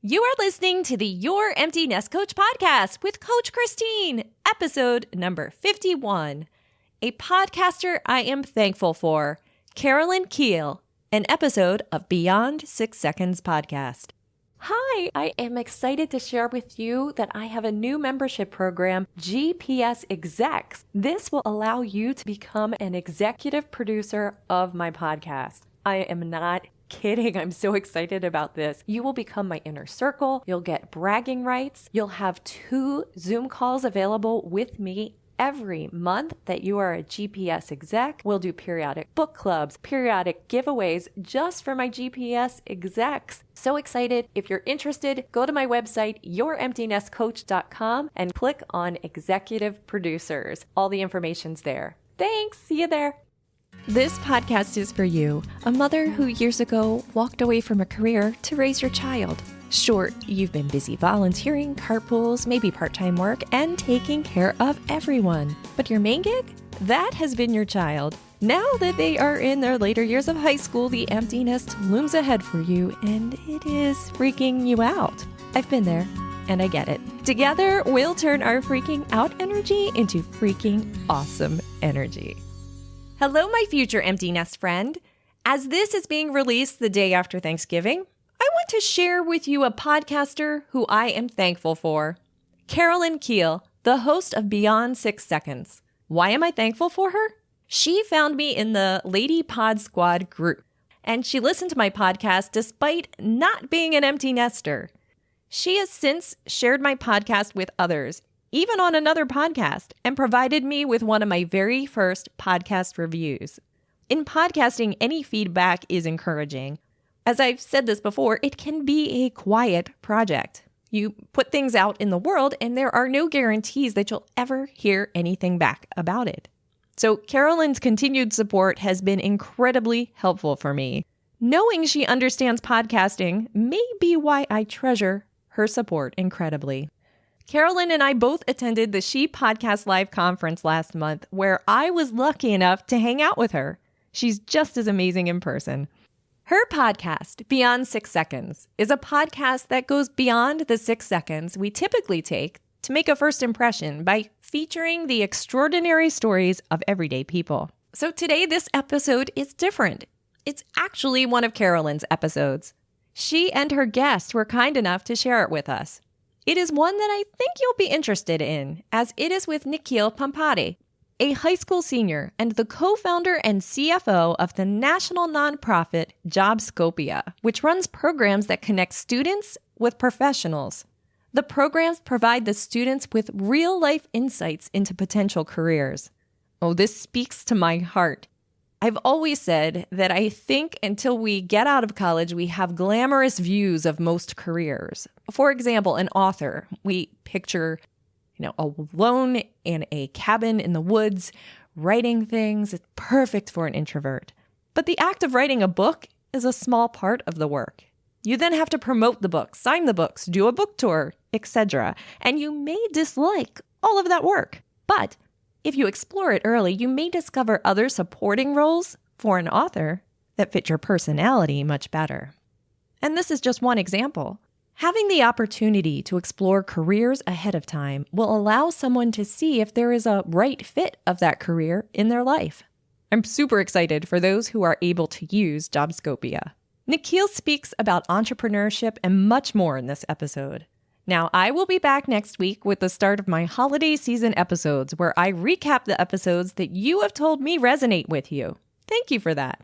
You are listening to the Your Empty Nest Coach podcast with Coach Christine, episode number 51. A podcaster I am thankful for, Carolyn Kiel, an episode of Beyond6Seconds podcast. Hi, I am excited to share with you that I have a new membership program, GPS Execs. This will allow you to become an executive producer of my podcast. I am not kidding. I'm so excited about this. You will become my inner circle. You'll get bragging rights. You'll have 2 Zoom calls available with me every month that you are a GPS exec. We'll do periodic book clubs, periodic giveaways just for my GPS execs. So excited. If you're interested, go to my website, youremptynestcoach.com, and click on Executive Producers. All the information's there. Thanks. See you there. This podcast is for you, a mother who years ago walked away from a career to raise your child. Sure, you've been busy volunteering, carpools, maybe part-time work, and taking care of everyone. But your main gig? That has been your child. Now that they are in their later years of high school, the empty nest looms ahead for you, and it is freaking you out. I've been there, and I get it. Together, we'll turn our freaking out energy into freaking awesome energy. Hello, my future empty nest friend. As this is being released the day after Thanksgiving, I want to share with you a podcaster who I am thankful for. Carolyn Kiel, the host of Beyond6Seconds. Why am I thankful for her? She found me in the Lady Pod Squad group, and she listened to my podcast despite not being an empty nester. She has since shared my podcast with others, even on another podcast, and provided me with one of my very first podcast reviews. In podcasting, any feedback is encouraging. As I've said this before, it can be a quiet project. You put things out in the world, and there are no guarantees that you'll ever hear anything back about it. So Carolyn's continued support has been incredibly helpful for me. Knowing she understands podcasting may be why I treasure her support incredibly. Carolyn and I both attended the She Podcast Live conference last month, where I was lucky enough to hang out with her. She's just as amazing in person. Her podcast, Beyond6Seconds, is a podcast that goes beyond the 6 seconds we typically take to make a first impression by featuring the extraordinary stories of everyday people. So today, this episode is different. It's actually one of Carolyn's episodes. She and her guest were kind enough to share it with us. It is one that I think you'll be interested in, as it is with Nikhil Pampati, a high school senior and the co-founder and CFO of the national nonprofit Jobscopia, which runs programs that connect students with professionals. The programs provide the students with real-life insights into potential careers. Oh, this speaks to my heart. I've always said that I think until we get out of college, we have glamorous views of most careers. For example, an author, we picture, alone in a cabin in the woods, writing things. It's perfect for an introvert. But the act of writing a book is a small part of the work. You then have to promote the book, sign the books, do a book tour, etc. And you may dislike all of that work. But if you explore it early, you may discover other supporting roles for an author that fit your personality much better. And this is just one example. Having the opportunity to explore careers ahead of time will allow someone to see if there is a right fit of that career in their life. I'm super excited for those who are able to use Jobscopia. Nikhil speaks about entrepreneurship and much more in this episode. Now, I will be back next week with the start of my holiday season episodes, where I recap the episodes that you have told me resonate with you. Thank you for that.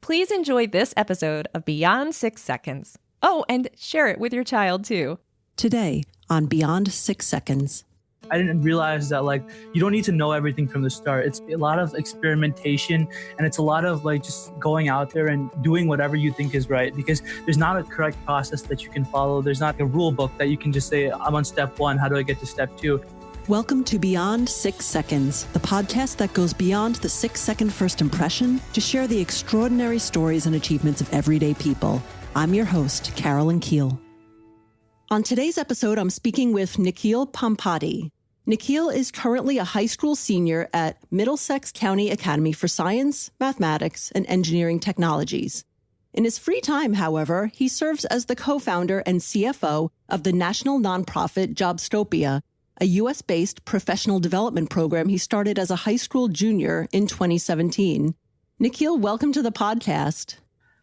Please enjoy this episode of Beyond6Seconds. Oh, and share it with your child too. Today on Beyond6Seconds. I didn't realize that you don't need to know everything from the start. It's a lot of experimentation, and it's a lot of just going out there and doing whatever you think is right, because there's not a correct process that you can follow. There's not a rule book that you can just say, I'm on step 1. How do I get to step 2? Welcome to Beyond6Seconds, the podcast that goes beyond the 6-second first impression to share the extraordinary stories and achievements of everyday people. I'm your host, Carolyn Kiel. On today's episode, I'm speaking with Nikhil Pampati. Nikhil is currently a high school senior at Middlesex County Academy for Science, Mathematics, and Engineering Technologies. In his free time, however, he serves as the co-founder and CFO of the national nonprofit Jobstopia, a U.S.-based professional development program he started as a high school junior in 2017. Nikhil, welcome to the podcast.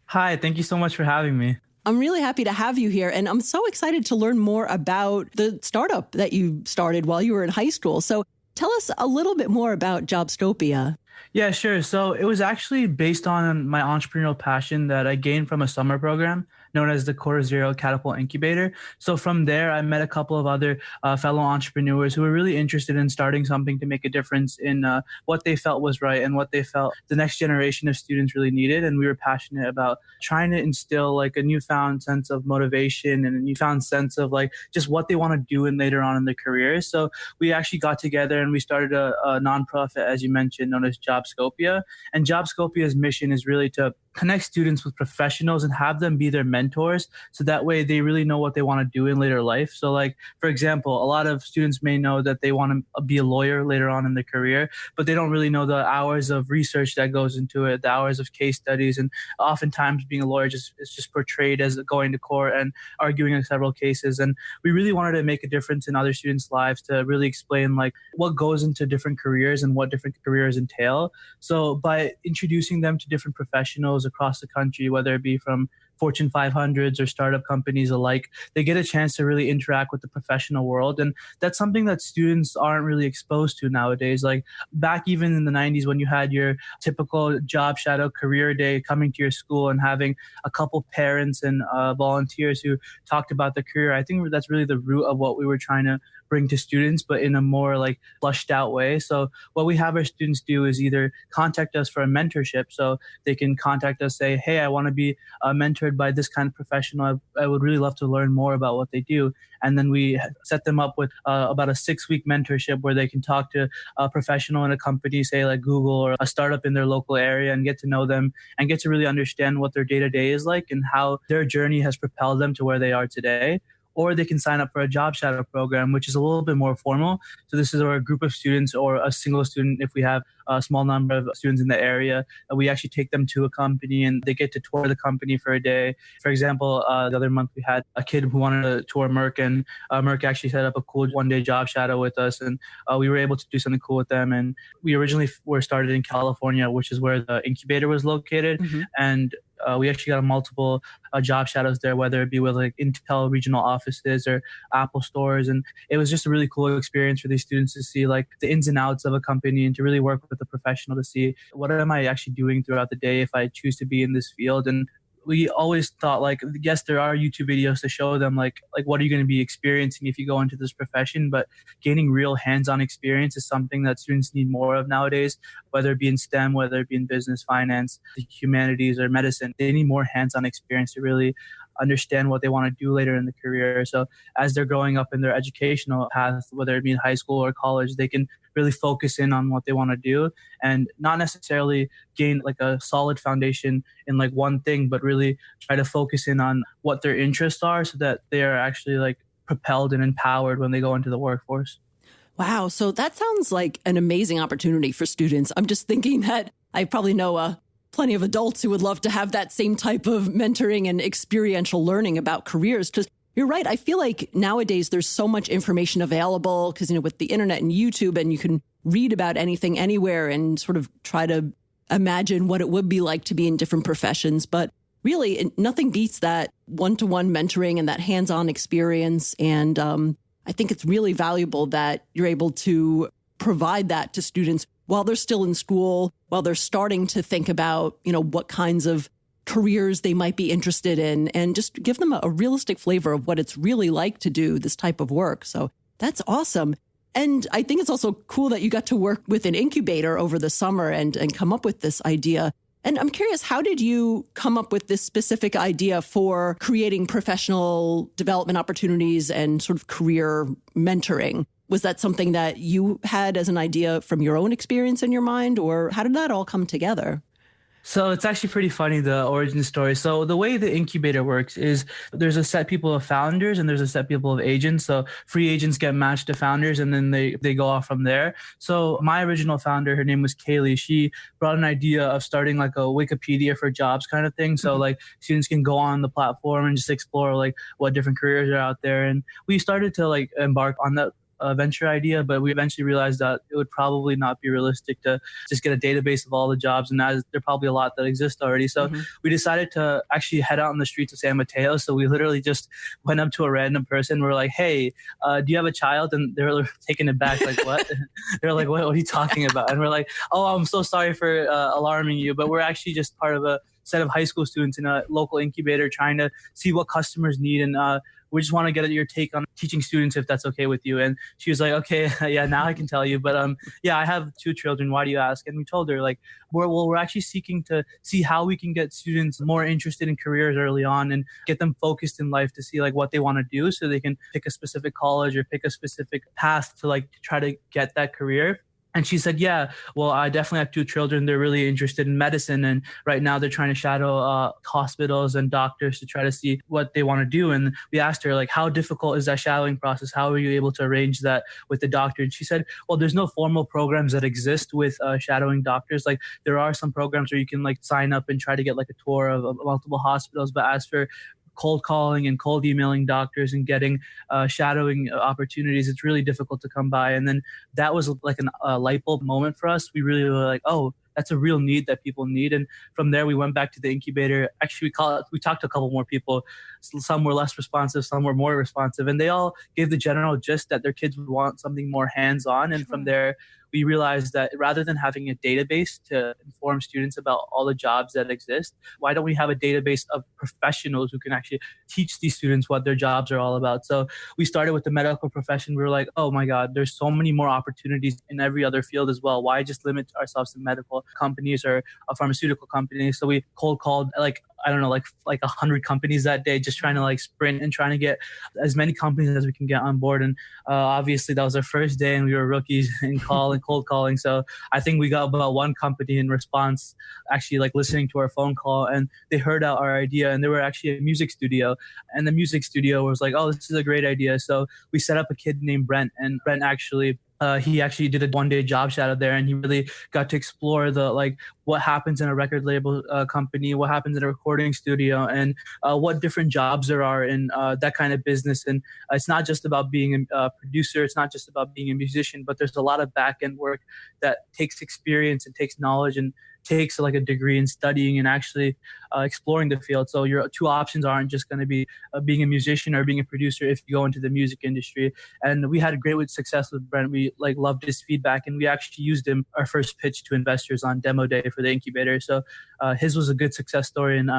Hi, thank you so much for having me. I'm really happy to have you here, and I'm so excited to learn more about the startup that you started while you were in high school. So tell us a little bit more about Jobstopia. Yeah, sure. So it was actually based on my entrepreneurial passion that I gained from a summer program known as the Quarter Zero Catapult Incubator. So from there, I met a couple of other fellow entrepreneurs who were really interested in starting something to make a difference in what they felt was right and what they felt the next generation of students really needed. And we were passionate about trying to instill like a newfound sense of motivation and a newfound sense of like just what they want to do and later on in their careers. So we actually got together and we started a nonprofit, as you mentioned, known as Jobstopia. And Jobstopia's mission is really to connect students with professionals and have them be their mentors. So that way they really know what they want to do in later life. So like, for example, a lot of students may know that they want to be a lawyer later on in their career, but they don't really know the hours of research that goes into it, the hours of case studies. And oftentimes being a lawyer is just portrayed as going to court and arguing in several cases. And we really wanted to make a difference in other students' lives to really explain like what goes into different careers and what different careers entail. So by introducing them to different professionals across the country, whether it be from Fortune 500s or startup companies alike, they get a chance to really interact with the professional world. And that's something that students aren't really exposed to nowadays. Like back even in the 90s when you had your typical job shadow career day coming to your school and having a couple parents and volunteers who talked about their career, I think that's really the root of what we were trying to bring to students, but in a more like flushed out way. So what we have our students do is either contact us for a mentorship. So they can contact us, say, hey, I want to be mentored by this kind of professional. I would really love to learn more about what they do. And then we set them up with about a 6-week mentorship where they can talk to a professional in a company, say like Google or a startup in their local area, and get to know them and get to really understand what their day-to-day is like and how their journey has propelled them to where they are today. Or they can sign up for a job shadow program, which is a little bit more formal. So this is where a group of students or a single student, if we have a small number of students in the area, we actually take them to a company and they get to tour the company for a day. For example, the other month we had a kid who wanted to tour Merck, and Merck actually set up a cool one-day job shadow with us, and we were able to do something cool with them. And we originally were started in California, which is where the incubator was located. Mm-hmm. And we actually got multiple job shadows there, whether it be with like Intel regional offices or Apple stores. And it was just a really cool experience for these students to see like the ins and outs of a company and to really work with a professional to see what am I actually doing throughout the day if I choose to be in this field. And we always thought like, yes, there are YouTube videos to show them like what are you going to be experiencing if you go into this profession, but gaining real hands-on experience is something that students need more of nowadays, whether it be in STEM, whether it be in business, finance, the humanities, or medicine. They need more hands-on experience to really understand what they want to do later in the career. So as they're growing up in their educational path, whether it be in high school or college, they can really focus in on what they want to do and not necessarily gain like a solid foundation in like one thing, but really try to focus in on what their interests are so that they are actually like propelled and empowered when they go into the workforce. Wow. So that sounds like an amazing opportunity for students. I'm just thinking that I probably know plenty of adults who would love to have that same type of mentoring and experiential learning about careers. Because you're right. I feel like nowadays there's so much information available because, with the internet and YouTube, and you can read about anything anywhere and sort of try to imagine what it would be like to be in different professions. But really, nothing beats that one-to-one mentoring and that hands-on experience. And I think it's really valuable that you're able to provide that to students while they're still in school, while they're starting to think about, what kinds of careers they might be interested in, and just give them a realistic flavor of what it's really like to do this type of work. So that's awesome. And I think it's also cool that you got to work with an incubator over the summer and come up with this idea. And I'm curious, how did you come up with this specific idea for creating professional development opportunities and sort of career mentoring? Was that something that you had as an idea from your own experience in your mind, or how did that all come together? So it's actually pretty funny, the origin story. So the way the incubator works is there's a set people of founders and there's a set people of agents. So free agents get matched to founders and then they go off from there. So my original founder, her name was Kaylee. She brought an idea of starting like a Wikipedia for jobs kind of thing. So like students can go on the platform and just explore like what different careers are out there. And we started to like embark on that venture idea, but we eventually realized that it would probably not be realistic to just get a database of all the jobs, and there are probably a lot that exist already. So we decided to actually head out on the streets of San Mateo. So we literally just went up to a random person. We're like, "Hey, do you have a child?" And they're taken aback, like, "What?" They're like, what are you talking about? And we're like, "Oh, I'm so sorry for alarming you, but we're actually just part of a set of high school students in a local incubator trying to see what customers need, and we just want to get your take on teaching students, if that's okay with you." And she was like, "Okay, yeah, now I can tell you. But yeah, I have 2 children. Why do you ask?" And we told her like, we're actually seeking to see how we can get students more interested in careers early on and get them focused in life to see like what they want to do, so they can pick a specific college or pick a specific path to like try to get that career. And she said, "Yeah, well, I definitely have 2 children. They're really interested in medicine. And right now they're trying to shadow hospitals and doctors to try to see what they want to do." And we asked her, like, "How difficult is that shadowing process? How are you able to arrange that with the doctor?" And she said, "Well, there's no formal programs that exist with shadowing doctors. Like there are some programs where you can like sign up and try to get like a tour of multiple hospitals. But as for cold calling and cold emailing doctors and getting shadowing opportunities, it's really difficult to come by." And then that was like a light bulb moment for us. We really were like, "Oh, that's a real need that people need." And from there, we went back to the incubator. Actually, we talked to a couple more people. Some were less responsive, some were more responsive, and they all gave the general gist that their kids would want something more hands-on. And from there, we realized that rather than having a database to inform students about all the jobs that exist, why don't we have a database of professionals who can actually teach these students what their jobs are all about? So we started with the medical profession. We were like, "Oh my God, there's so many more opportunities in every other field as well. Why just limit ourselves to medical companies or pharmaceutical companies?" So we cold called like 100 companies that day, just trying to like sprint and trying to get as many companies as we can get on board. And obviously that was our first day and we were rookies in cold calling. So I think we got about 1 company in response, actually like listening to our phone call, and they heard out our idea, and they were actually a music studio. And the music studio was like, "Oh, this is a great idea." So we set up a kid named Brent, and Brent he actually did a 1-day job shadow there, and he really got to explore the like what happens in a record label company, what happens in a recording studio, and what different jobs there are in that kind of business. And it's not just about being a producer, it's not just about being a musician, but there's a lot of back end work that takes experience and takes knowledge and takes like a degree in studying and actually exploring the field. So your 2 options aren't just going to be being a musician or being a producer if you go into the music industry. And we had great success with Brent. We like loved his feedback, and we actually used him our first pitch to investors on demo day for the incubator. So his was a good success story, and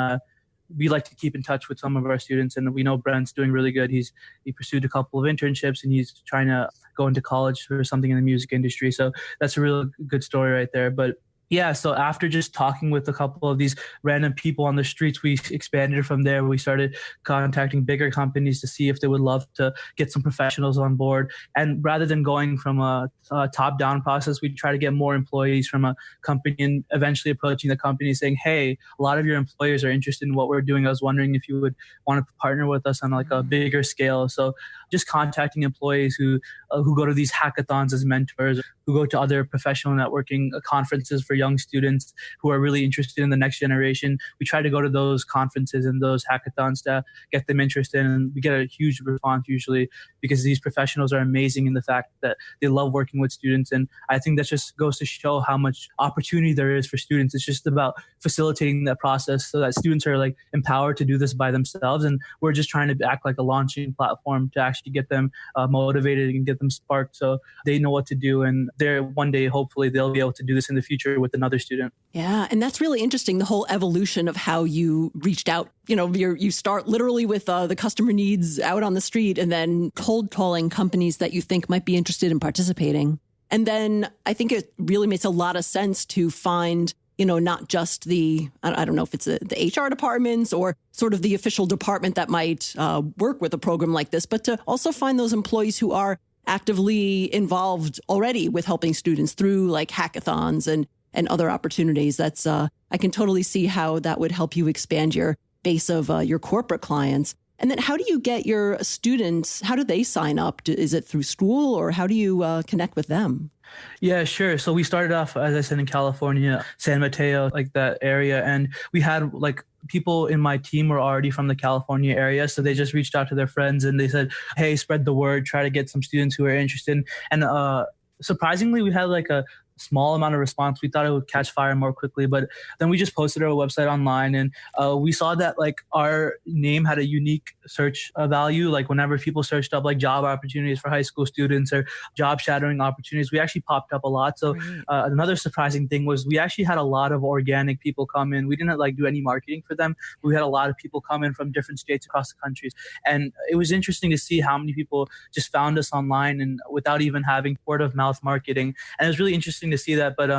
we like to keep in touch with some of our students, and we know Brent's doing really good. He pursued a couple of internships, and he's trying to go into college for something in the music industry. So that's a really good story right there. But yeah, so after just talking with a couple of these random people on the streets, we expanded from there. We started contacting bigger companies to see if they would love to get some professionals on board. And rather than going from a top-down process, we try to get more employees from a company and eventually approaching the company saying, "Hey, a lot of your employers are interested in what we're doing. I was wondering if you would want to partner with us on like a bigger scale." So just contacting employees who go to these hackathons as mentors, who go to other professional networking conferences for young students who are really interested in the next generation. We try to go to those conferences and those hackathons to get them interested, and we get a huge response usually because these professionals are amazing in the fact that they love working with students. And I think that just goes to show how much opportunity there is for students. It's just about facilitating that process so that students are like empowered to do this by themselves, and we're just trying to act like a launching platform to actually get them motivated and get them sparked so they know what to do, and they're one day hopefully they'll be able to do this in the future with another student. Yeah, and that's really interesting, the whole evolution of how you reached out. You know, you start literally with the customer needs out on the street, and then cold calling companies that you think might be interested in participating. And then I think it really makes a lot of sense to find, you know, not just I don't know if it's the HR departments or sort of the official department that might work with a program like this, but to also find those employees who are actively involved already with helping students through like hackathons and and other opportunities. That's I can totally see how that would help you expand your base of your corporate clients. And then how do you get your students, how do they sign up? Is it through school, or how do you connect with them? Yeah, sure. So we started off, as I said, in California, San Mateo, like that area. And we had like people in my team were already from the California area. So they just reached out to their friends and they said, hey, spread the word, try to get some students who are interested. And surprisingly, we had like a small amount of response. We thought it would catch fire more quickly, but then we just posted our website online, and we saw that like our name had a unique search value. Like whenever people searched up like job opportunities for high school students or job shadowing opportunities, we actually popped up a lot. So another surprising thing was we actually had a lot of organic people come in. We didn't like do any marketing for them. We had a lot of people come in from different states across the countries, and it was interesting to see how many people just found us online and without even having word of mouth marketing. And it was really interesting to see that. But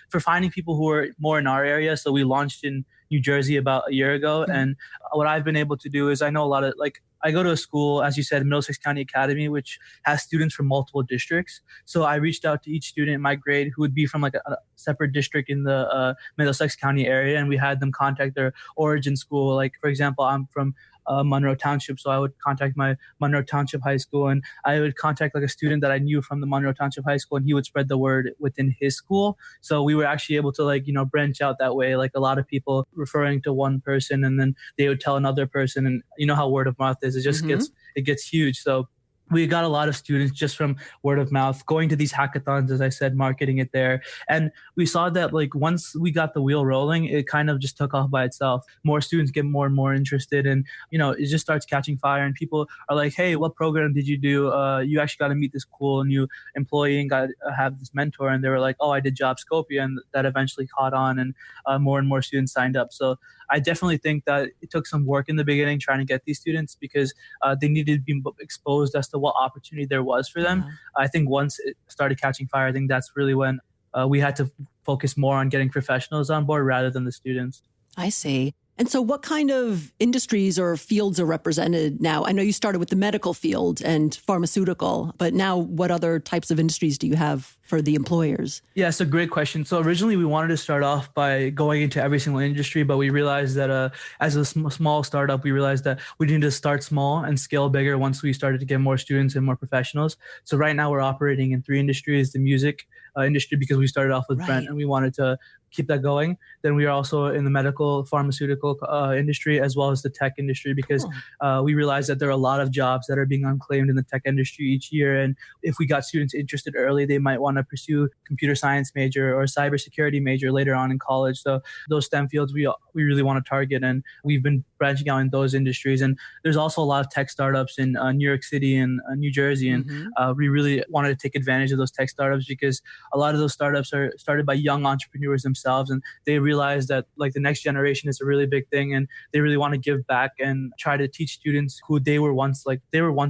for finding people who are more in our area, so we launched in New Jersey about a year ago. Mm-hmm. And what I've been able to do is I know a lot of like, I go to a school, as you said, Middlesex County Academy, which has students from multiple districts. So I reached out to each student in my grade who would be from like a separate district in the Middlesex County area. And we had them contact their origin school. Like, for example, I'm from Monroe Township. So I would contact my Monroe Township High School, and I would contact like a student that I knew from the Monroe Township High School, and he would spread the word within his school. So we were actually able to like, branch out that way. Like a lot of people referring to one person, and then they would tell another person, and you know how word of mouth is. It just gets huge. So we got a lot of students just from word of mouth going to these hackathons, as I said, marketing it there. And we saw that like once we got the wheel rolling, it kind of just took off by itself. More students get more and more interested, and, it just starts catching fire, and people are like, hey, what program did you do? You actually got to meet this cool new employee and got to have this mentor. And they were like, oh, I did Jobscopia, and that eventually caught on, and more and more students signed up. So I definitely think that it took some work in the beginning trying to get these students, because they needed to be exposed as to what opportunity there was for them. I think once it started catching fire, I think that's really when we had to focus more on getting professionals on board rather than the students. I see. And so what kind of industries or fields are represented now? I know you started with the medical field and pharmaceutical, but now what other types of industries do you have for the employers? Yeah, it's a great question. So originally we wanted to start off by going into every single industry, but we realized that as a small startup, we realized that we needed to start small and scale bigger once we started to get more students and more professionals. So right now we're operating in 3 industries: the music industry, because we started off with Brent and we wanted to keep that going. Then we are also in the medical, pharmaceutical industry, as well as the tech industry, because we realized that there are a lot of jobs that are being unclaimed in the tech industry each year. And if we got students interested early, they might want to pursue computer science major or cybersecurity major later on in college. So those STEM fields we really want to target, and we've been branching out in those industries. And there's also a lot of tech startups in New York City and New Jersey. And we really wanted to take advantage of those tech startups, because a lot of those startups are started by young entrepreneurs themselves, and they realize that like the next generation is a really big thing, and they really want to give back and try to teach students who they were once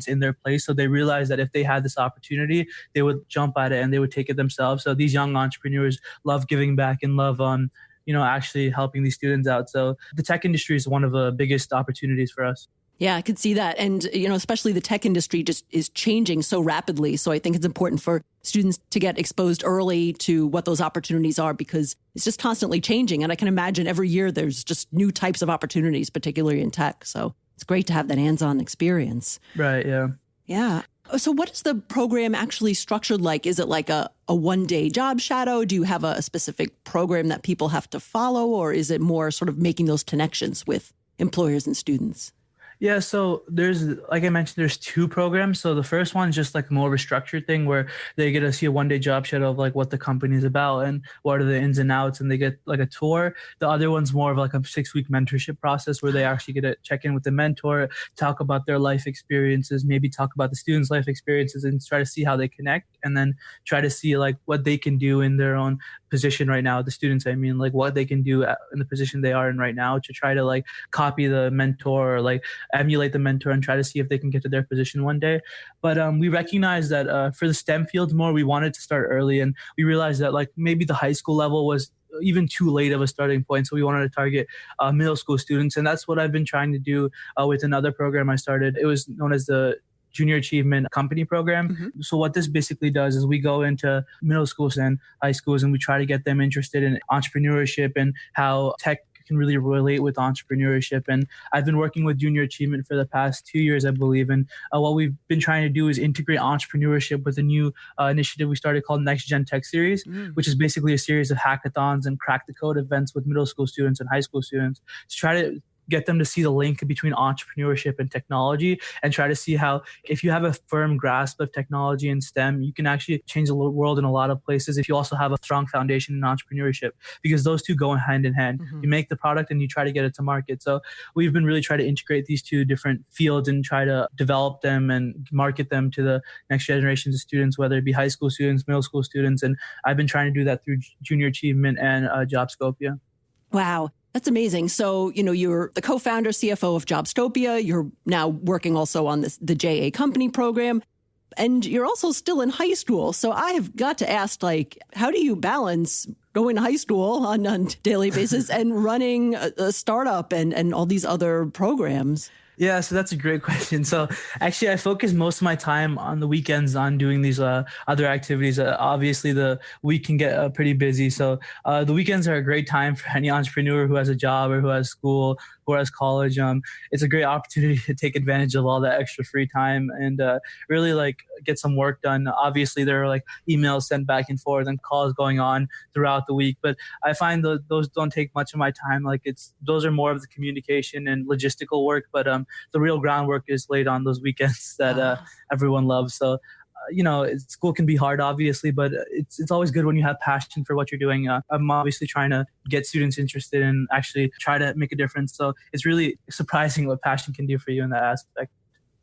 in their place. So they realize that if they had this opportunity, they would jump at it and they would take it themselves. So these young entrepreneurs love giving back and love actually helping these students out. So the tech industry is one of the biggest opportunities for us. Yeah, I could see that. And, especially the tech industry just is changing so rapidly. So I think it's important for students to get exposed early to what those opportunities are, because it's just constantly changing. And I can imagine every year there's just new types of opportunities, particularly in tech. So it's great to have that hands-on experience. Right, yeah. Yeah. So what is the program actually structured like? Is it like a one-day job shadow? Do you have a specific program that people have to follow? Or is it more sort of making those connections with employers and students? Yeah, so there's, like I mentioned, there's 2 programs. So the first one is just like more of a structured thing where they get to see a one-day job shadow of like what the company is about and what are the ins and outs, and they get like a tour. The other one's more of like a 6-week mentorship process where they actually get to check in with the mentor, talk about their life experiences, maybe talk about the students' life experiences, and try to see how they connect, and then try to see like what they can do in their own position right now. The students, I mean, like what they can do in the position they are in right now to try to like copy the mentor or like emulate the mentor and try to see if they can get to their position one day. But we recognize that for the STEM fields more, we wanted to start early, and we realized that like maybe the high school level was even too late of a starting point. So we wanted to target middle school students. And that's what I've been trying to do with another program I started. It was known as the Junior Achievement Company Program. Mm-hmm. So what this basically does is we go into middle schools and high schools and we try to get them interested in entrepreneurship and how tech can really relate with entrepreneurship. And I've been working with Junior Achievement for the past 2 years, I believe. And what we've been trying to do is integrate entrepreneurship with a new initiative we started called Next Gen Tech Series, which is basically a series of hackathons and crack the code events with middle school students and high school students to try to get them to see the link between entrepreneurship and technology and try to see how if you have a firm grasp of technology and STEM, you can actually change the world in a lot of places if you also have a strong foundation in entrepreneurship, because those two go hand in hand. Mm-hmm. You make the product and you try to get it to market. So we've been really trying to integrate these two different fields and try to develop them and market them to the next generations of students, whether it be high school students, middle school students. And I've been trying to do that through Junior Achievement and Jobscopia. Wow. That's amazing. So, you're the co-founder, CFO of Jobstopia. You're now working also on the JA company program, and you're also still in high school. So I have got to ask, how do you balance going to high school on a daily basis and running a startup and all these other programs? Yeah, so that's a great question. So actually, I focus most of my time on the weekends on doing these other activities. Obviously, the week can get pretty busy. So the weekends are a great time for any entrepreneur who has a job or who has school, who has college. It's a great opportunity to take advantage of all that extra free time and really get some work done. Obviously, there are emails sent back and forth and calls going on throughout the week. But I find those don't take much of my time. Those are more of the communication and logistical work. But the real groundwork is laid on those weekends that everyone loves. So, school can be hard, obviously, but it's always good when you have passion for what you're doing. I'm obviously trying to get students interested and actually try to make a difference. So it's really surprising what passion can do for you in that aspect.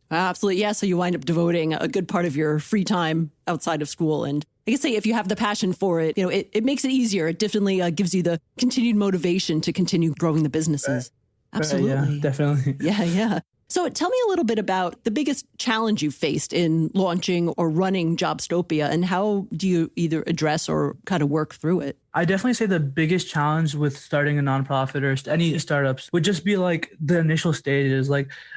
Absolutely. Yeah. So you wind up devoting a good part of your free time outside of school. And I guess if you have the passion for it, it makes it easier. It definitely gives you the continued motivation to continue growing the businesses. Right. Absolutely. Yeah, definitely. Yeah. So tell me a little bit about the biggest challenge you faced in launching or running Jobstopia, and how do you either address or kind of work through it? I definitely say the biggest challenge with starting a nonprofit or any startups would just be the initial stages.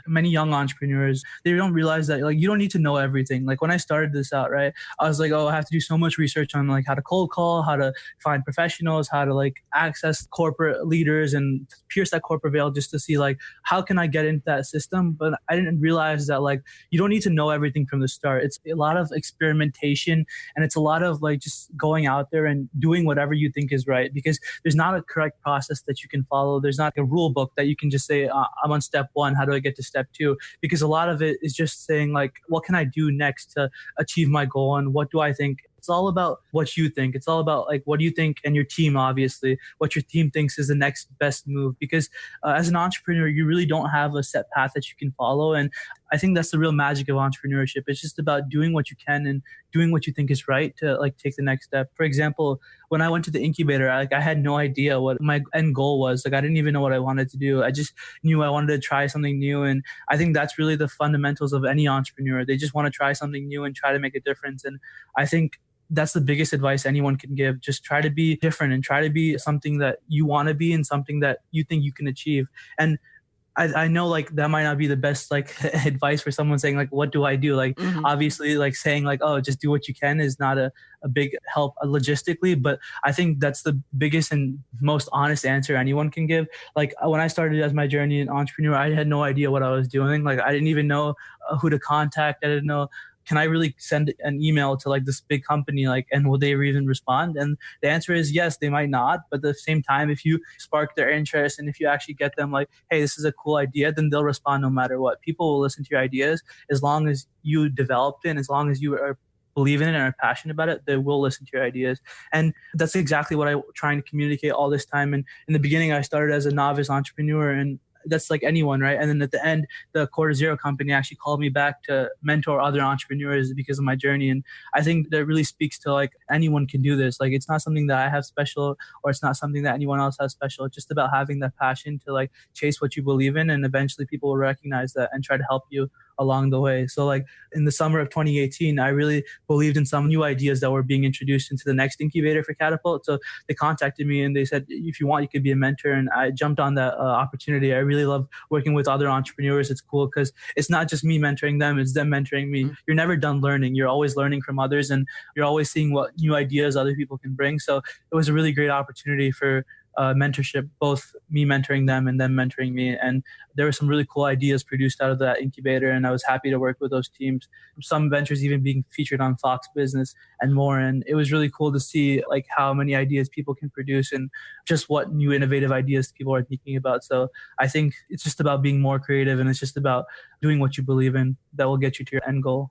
Many young entrepreneurs, they don't realize that you don't need to know everything. When I started this out, right, I was I have to do so much research on how to cold call, how to find professionals, how to access corporate leaders and pierce that corporate veil just to see how can I get into that system. But I didn't realize that you don't need to know everything from the start. It's a lot of experimentation and it's a lot of just going out there and doing whatever you think is right, because there's not a correct process that you can follow. There's not a rule book that you can just say, I'm on step 1. How do I get to step 2? Because a lot of it is just saying what can I do next to achieve my goal? And what do I think? It's all about what you think. It's all about what you think, and your team, obviously, what your team thinks is the next best move. Because as an entrepreneur, you really don't have a set path that you can follow. And I think that's the real magic of entrepreneurship. It's just about doing what you can and doing what you think is right to take the next step. For example, when I went to the incubator, I had no idea what my end goal was. I didn't even know what I wanted to do. I just knew I wanted to try something new. And I think that's really the fundamentals of any entrepreneur. They just want to try something new and try to make a difference. And I think that's the biggest advice anyone can give. Just try to be different and try to be something that you want to be and something that you think you can achieve. And I know that might not be the best advice for someone saying what do I do? Mm-hmm. Obviously saying oh, just do what you can is not a big help logistically, but I think that's the biggest and most honest answer anyone can give. When I started as my journey in entrepreneur, I had no idea what I was doing. I didn't even know who to contact. I didn't know, can I really send an email to this big company and will they even respond? And the answer is yes, they might not. But at the same time, if you spark their interest and if you actually get them hey, this is a cool idea, then they'll respond no matter what. People will listen to your ideas as long as you developed it and as long as you are believe in it and are passionate about it, they will listen to your ideas. And that's exactly what I'm trying to communicate all this time. And in the beginning, I started as a novice entrepreneur, and that's anyone, right? And then at the end, the Quarter Zero company actually called me back to mentor other entrepreneurs because of my journey. And I think that really speaks to anyone can do this. It's not something that I have special, or it's not something that anyone else has special. It's just about having that passion to chase what you believe in, and eventually people will recognize that and try to help you along the way. So like in the summer of 2018, I really believed in some new ideas that were being introduced into the next incubator for Catapult. So they contacted me and they said, if you want, you could be a mentor. And I jumped on that opportunity. I really love working with other entrepreneurs. It's cool because it's not just me mentoring them, it's them mentoring me. You're never done learning. You're always learning from others and you're always seeing what new ideas other people can bring. So it was a really great opportunity for mentorship, both me mentoring them and them mentoring me. And there were some really cool ideas produced out of that incubator. And I was happy to work with those teams. Some ventures even being featured on Fox Business and more. And it was really cool to see like how many ideas people can produce and just what new innovative ideas people are thinking about. So I think it's just about being more creative and it's just about doing what you believe in that will get you to your end goal.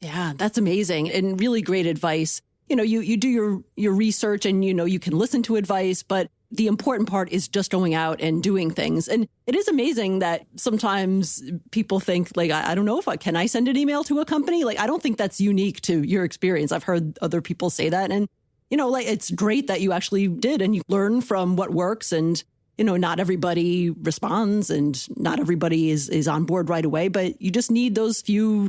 Yeah, that's amazing and really great advice. You do your research and, you can listen to advice, but the important part is just going out and doing things. And it is amazing that sometimes people think like, I don't know can I send an email to a company? Like, I don't think that's unique to your experience. I've heard other people say that. And, like it's great that you actually did and you learn from what works and, not everybody responds and not everybody is on board right away, but you just need those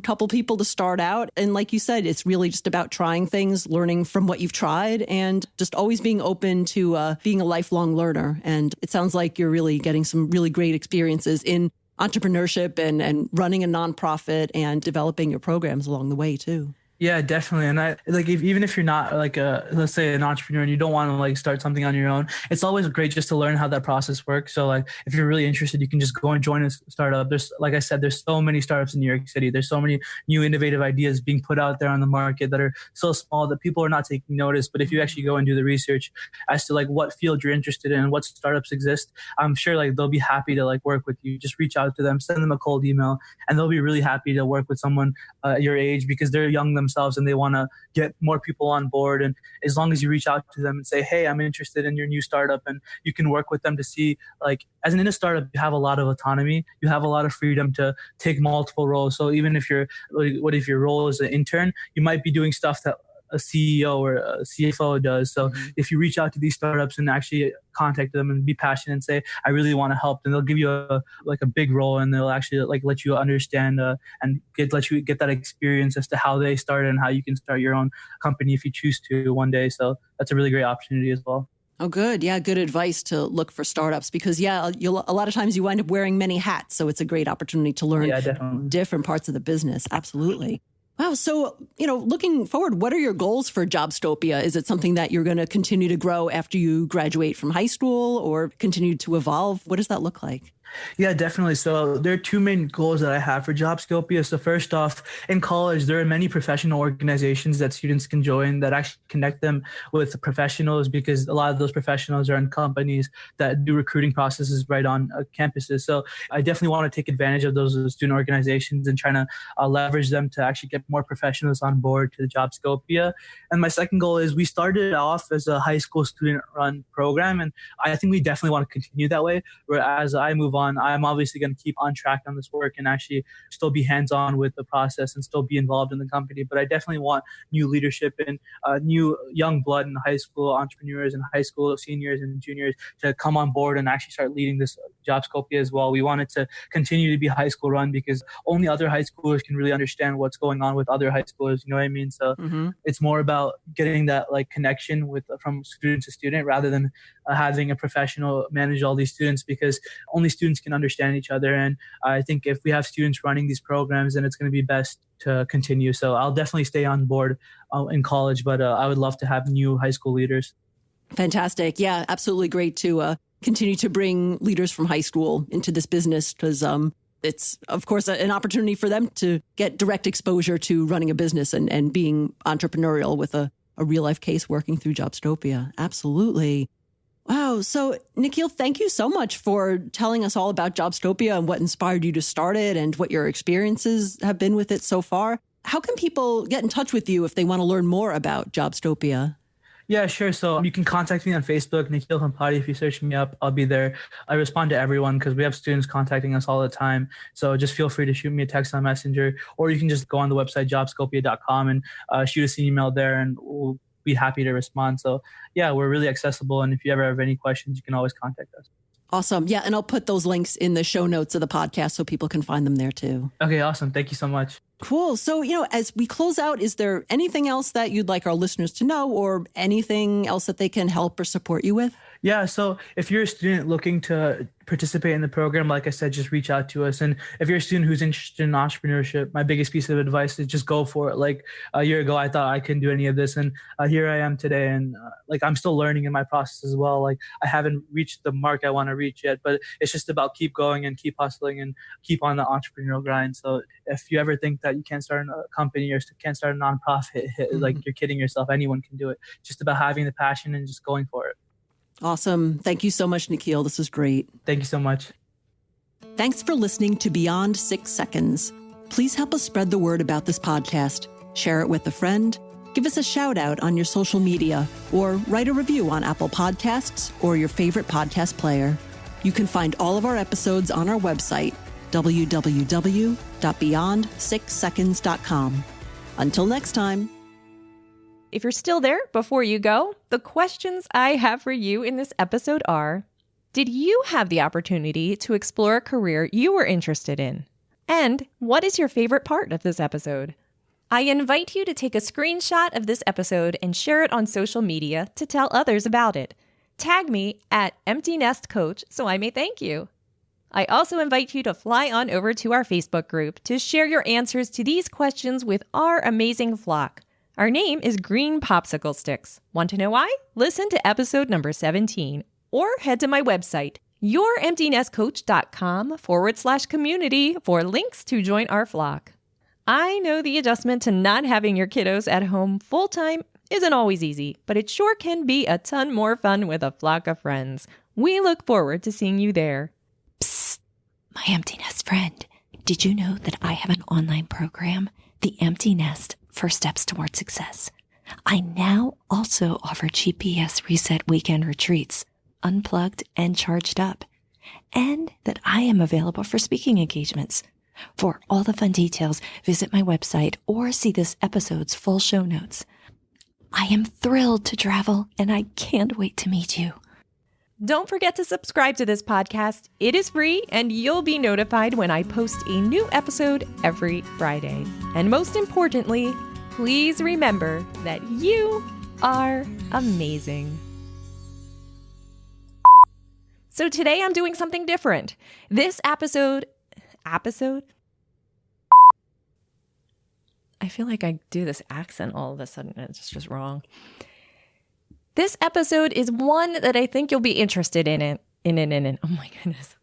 couple people to start out. And like you said, it's really just about trying things, learning from what you've tried, and just always being open to being a lifelong learner. And it sounds like you're really getting some really great experiences in entrepreneurship and running a nonprofit and developing your programs along the way too. Yeah, definitely. And I like even if you're not like let's say an entrepreneur and you don't want to like start something on your own, it's always great just to learn how that process works. So like if you're really interested, you can just go and join a startup. There's, like I said, there's so many startups in New York City. There's so many new innovative ideas being put out there on the market that are so small that people are not taking notice. But if you actually go and do the research as to like what field you're interested in and what startups exist, I'm sure like they'll be happy to like work with you. Just reach out to them, send them a cold email, and they'll be really happy to work with someone your age because they're young themselves and they want to get more people on board. And as long as you reach out to them and say, hey, I'm interested in your new startup, and you can work with them to see, like, as in a startup, you have a lot of autonomy, you have a lot of freedom to take multiple roles. So even if what if your role is an intern, you might be doing stuff that a CEO or a CFO does. So if you reach out to these startups and actually contact them and be passionate and say, I really want to help, then they'll give you a big role and they'll actually like let you understand and let you get that experience as to how they started and how you can start your own company if you choose to one day. So that's a really great opportunity as well. Oh, good. Yeah, good advice to look for startups because, a lot of times you wind up wearing many hats. So it's a great opportunity to learn different parts of the business. Absolutely. Wow. So, looking forward, what are your goals for Jobstopia? Is it something that you're going to continue to grow after you graduate from high school or continue to evolve? What does that look like? Yeah, definitely. So there are two main goals that I have for Jobstopia. So first off, in college, there are many professional organizations that students can join that actually connect them with professionals, because a lot of those professionals are in companies that do recruiting processes right on campuses. So I definitely want to take advantage of those student organizations and trying to leverage them to actually get more professionals on board to the Jobstopia. And my second goal is we started off as a high school student-run program, and I think we definitely want to continue that way. Whereas I move on, I'm obviously going to keep on track on this work and actually still be hands-on with the process and still be involved in the company. But I definitely want new leadership and new young blood in high school entrepreneurs and high school seniors and juniors to come on board and actually start leading this Jobstopia as well. We want it to continue to be high school run because only other high schoolers can really understand what's going on with other high schoolers. You know what I mean? So it's more about getting that like connection from student to student rather than having a professional manage all these students, because only students can understand each other. And I think if we have students running these programs, then it's going to be best to continue. So I'll definitely stay on board in college, but I would love to have new high school leaders. Fantastic. Yeah, absolutely great to continue to bring leaders from high school into this business because it's, of course, an opportunity for them to get direct exposure to running a business and being entrepreneurial with a real life case working through Jobstopia. Absolutely. Wow. So, Nikhil, thank you so much for telling us all about Jobstopia and what inspired you to start it and what your experiences have been with it so far. How can people get in touch with you if they want to learn more about Jobstopia? Yeah, sure. So you can contact me on Facebook, Nikhil Khampati. If you search me up, I'll be there. I respond to everyone because we have students contacting us all the time. So just feel free to shoot me a text on Messenger, or you can just go on the website, jobstopia.com, and shoot us an email there, and we'll be happy to respond. So yeah, we're really accessible. And if you ever have any questions, you can always contact us. Awesome. Yeah. And I'll put those links in the show notes of the podcast so people can find them there too. Okay, awesome. Thank you so much. Cool. So, as we close out, is there anything else that you'd like our listeners to know or anything else that they can help or support you with? Yeah. So if you're a student looking to participate in the program, like I said, just reach out to us. And if you're a student who's interested in entrepreneurship, my biggest piece of advice is just go for it. Like a year ago, I thought I couldn't do any of this. And here I am today. And I'm still learning in my process as well. Like I haven't reached the mark I want to reach yet, but it's just about keep going and keep hustling and keep on the entrepreneurial grind. So if you ever think that you can't start a company or can't start a nonprofit, like you're kidding yourself. Anyone can do it. Just about having the passion and just going for it. Awesome. Thank you so much, Nikhil. This was great. Thank you so much. Thanks for listening to Beyond 6 Seconds. Please help us spread the word about this podcast. Share it with a friend. Give us a shout out on your social media or write a review on Apple Podcasts or your favorite podcast player. You can find all of our episodes on our website, www.beyond6seconds.com. Until next time. If you're still there before you go, the questions I have for you in this episode are, did you have the opportunity to explore a career you were interested in? And what is your favorite part of this episode? I invite you to take a screenshot of this episode and share it on social media to tell others about it. Tag me at Empty Nest Coach so I may thank you. I also invite you to fly on over to our Facebook group to share your answers to these questions with our amazing flock. Our name is Green Popsicle Sticks. Want to know why? Listen to episode number 17 or head to my website, youremptynestcoach.com/community for links to join our flock. I know the adjustment to not having your kiddos at home full-time isn't always easy, but it sure can be a ton more fun with a flock of friends. We look forward to seeing you there. Psst, my Empty Nest friend. Did you know that I have an online program, The Empty Nest First Steps Toward Success? I now also offer GPS Reset Weekend Retreats, unplugged and charged up, and that I am available for speaking engagements. For all the fun details, visit my website or see this episode's full show notes. I am thrilled to travel, and I can't wait to meet you. Don't forget to subscribe to this podcast. It is free, and you'll be notified when I post a new episode every Friday. And most importantly, please remember that you are amazing. So today I'm doing something different. This episode? I feel like I do this accent all of a sudden, and it's just wrong. This episode is one that I think you'll be interested in. Oh my goodness.